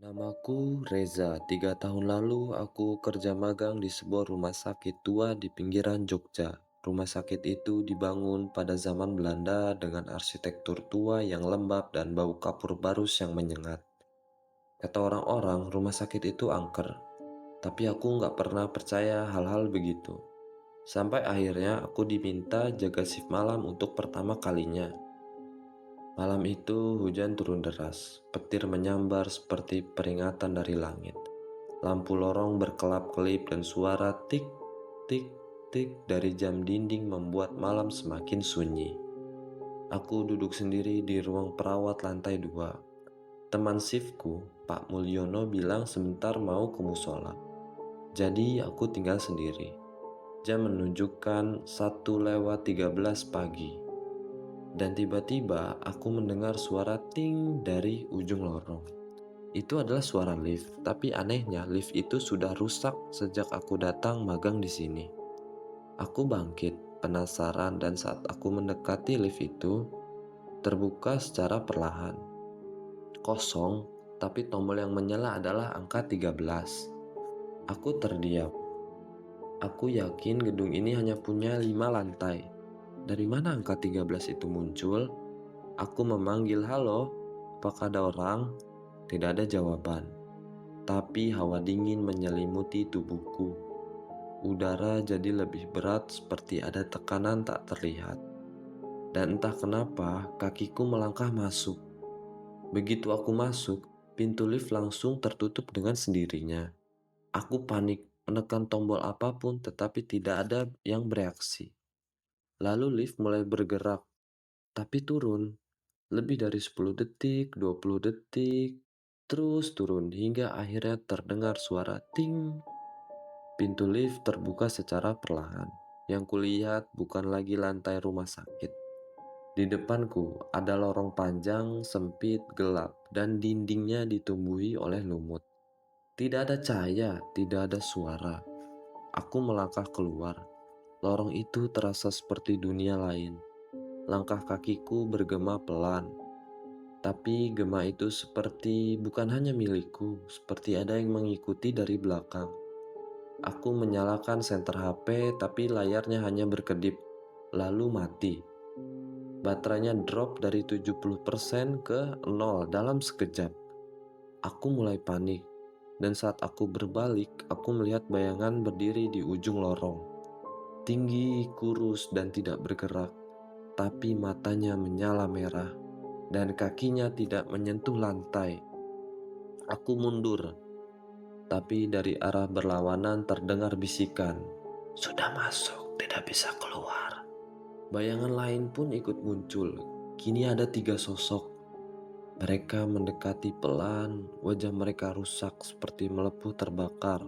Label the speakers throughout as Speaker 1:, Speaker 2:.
Speaker 1: Namaku Reza. 3 tahun lalu aku kerja magang di sebuah rumah sakit tua di pinggiran Jogja. Rumah sakit itu dibangun pada zaman Belanda dengan arsitektur tua yang lembab dan bau kapur barus yang menyengat. Kata orang-orang, rumah sakit itu angker. Tapi aku nggak pernah percaya hal-hal begitu. Sampai akhirnya aku diminta jaga shift malam untuk pertama kalinya. Malam itu hujan turun deras, petir menyambar seperti peringatan dari langit. Lampu lorong berkelap-kelip dan suara tik, tik, tik dari jam dinding membuat malam semakin sunyi. Aku duduk sendiri di ruang perawat lantai 2. Teman shiftku, Pak Mulyono bilang sebentar mau ke musola. Jadi aku tinggal sendiri. Jam menunjukkan 1:13 pagi. Dan tiba-tiba aku mendengar suara ting dari ujung lorong. Itu adalah suara lift, tapi anehnya lift itu sudah rusak sejak aku datang magang di sini. Aku bangkit, penasaran, dan saat aku mendekati lift itu, terbuka secara perlahan. Kosong, tapi tombol yang menyala adalah angka 13. Aku terdiam. Aku yakin gedung ini hanya punya 5 lantai. Dari mana angka 13 itu muncul? Aku memanggil, "Halo, apakah ada orang?" Tidak ada jawaban. Tapi hawa dingin menyelimuti tubuhku. Udara jadi lebih berat seperti ada tekanan tak terlihat. Dan entah kenapa kakiku melangkah masuk. Begitu aku masuk, pintu lift langsung tertutup dengan sendirinya. Aku panik, menekan tombol apapun tetapi tidak ada yang bereaksi. Lalu lift mulai bergerak, tapi turun. Lebih dari 10 detik, 20 detik, terus turun hingga akhirnya terdengar suara ting. Pintu lift terbuka secara perlahan. Yang kulihat bukan lagi lantai rumah sakit. Di depanku ada lorong panjang, sempit, gelap, dan dindingnya ditumbuhi oleh lumut. Tidak ada cahaya, tidak ada suara. Aku melangkah keluar. Lorong itu terasa seperti dunia lain. Langkah kakiku bergema pelan. Tapi gema itu seperti bukan hanya milikku, seperti ada yang mengikuti dari belakang. Aku menyalakan senter HP, tapi layarnya hanya berkedip, lalu mati. Baterainya drop dari 70% ke 0 dalam sekejap. Aku mulai panik, dan saat aku berbalik, aku melihat bayangan berdiri di ujung lorong. Tinggi, kurus, dan tidak bergerak, tapi matanya menyala merah, dan kakinya tidak menyentuh lantai. Aku mundur, tapi dari arah berlawanan terdengar bisikan. "Sudah masuk, tidak bisa keluar." Bayangan lain pun ikut muncul. Kini ada 3 sosok. Mereka mendekati pelan, wajah mereka rusak seperti melepuh terbakar.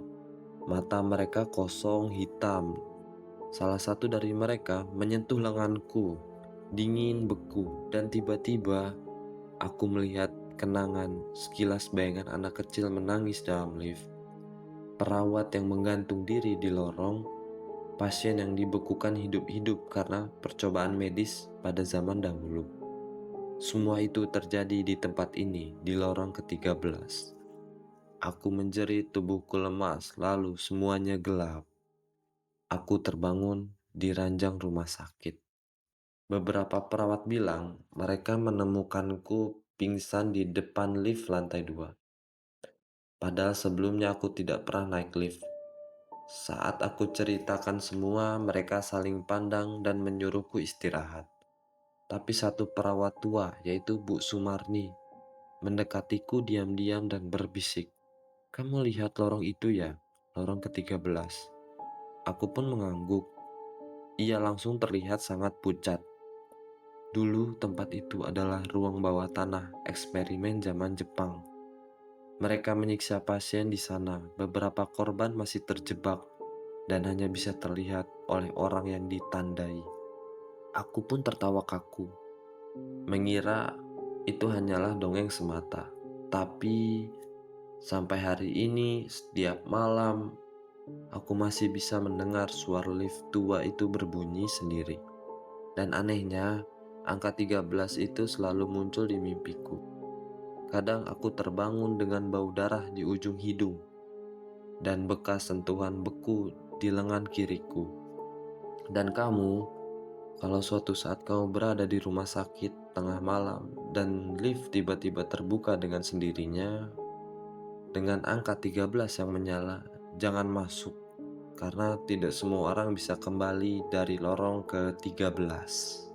Speaker 1: Mata mereka kosong, hitam. Salah satu dari mereka menyentuh lenganku, dingin, beku, dan tiba-tiba aku melihat kenangan, sekilas bayangan anak kecil menangis dalam lift. Perawat yang menggantung diri di lorong, pasien yang dibekukan hidup-hidup karena percobaan medis pada zaman dahulu. Semua itu terjadi di tempat ini, di lorong ke-13. Aku menjerit, tubuhku lemas, lalu semuanya gelap. Aku terbangun di ranjang rumah sakit. Beberapa perawat bilang mereka menemukanku pingsan di depan lift lantai 2. Padahal sebelumnya aku tidak pernah naik lift. Saat aku ceritakan semua, mereka saling pandang dan menyuruhku istirahat. Tapi satu perawat tua, yaitu Bu Sumarni, mendekatiku diam-diam dan berbisik, "Kamu lihat lorong itu ya? Lorong ke-13." Aku pun mengangguk. Ia langsung terlihat sangat pucat. Dulu tempat itu adalah ruang bawah tanah eksperimen zaman Jepang. Mereka menyiksa pasien di sana. Beberapa korban masih terjebak dan hanya bisa terlihat oleh orang yang ditandai. Aku pun tertawa kaku, mengira itu hanyalah dongeng semata. Tapi sampai hari ini, setiap malam aku masih bisa mendengar suara lift tua itu berbunyi sendiri. Dan anehnya, angka 13 itu selalu muncul di mimpiku. Kadang aku terbangun dengan bau darah di ujung hidung dan bekas sentuhan beku di lengan kiriku. Dan kamu, kalau suatu saat kamu berada di rumah sakit tengah malam dan lift tiba-tiba terbuka dengan sendirinya dengan angka 13 yang menyala, jangan masuk karena tidak semua orang bisa kembali dari lorong ke 13.